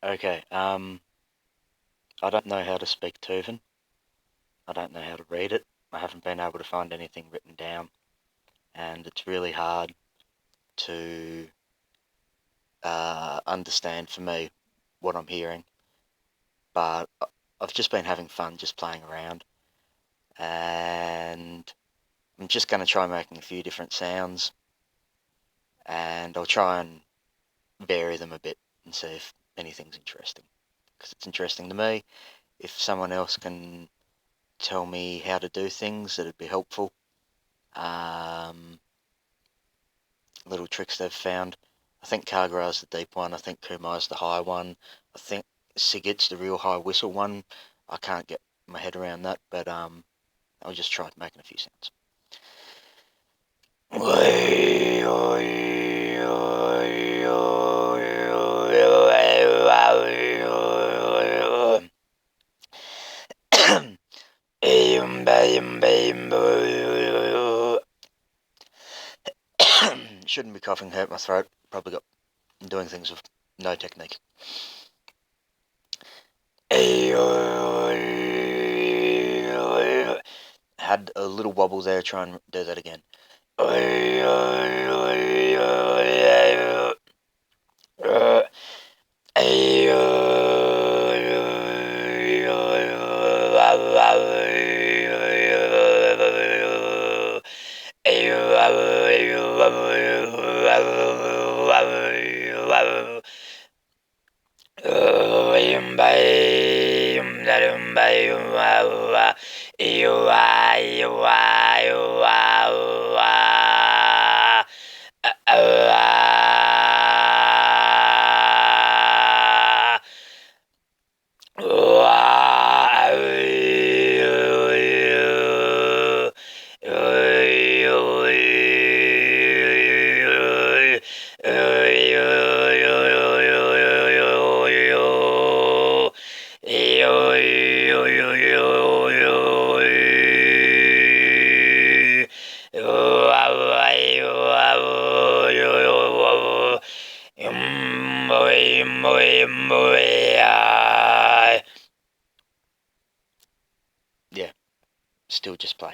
Okay, I don't know how to speak Tuvan. I don't know how to read it. I haven't been able to find anything written down, and it's really hard to understand for me what I'm hearing. But I've just been having fun just playing around, and I'm just going to try making a few different sounds, and I'll try and vary them a bit and see if anything's interesting. Because it's interesting to me. If someone else can tell me how to do things, that'd be helpful. Um, Little tricks they've found. I think Kargra's the deep one. I think Kumai's the high one. I think Sigit's the real high whistle one. I can't get my head around that, but I'll just try making a few sounds. Shouldn't be coughing, hurt my throat. Probably got doing things with no technique. Had a little wobble there, try and do that again. Yeah, still just play.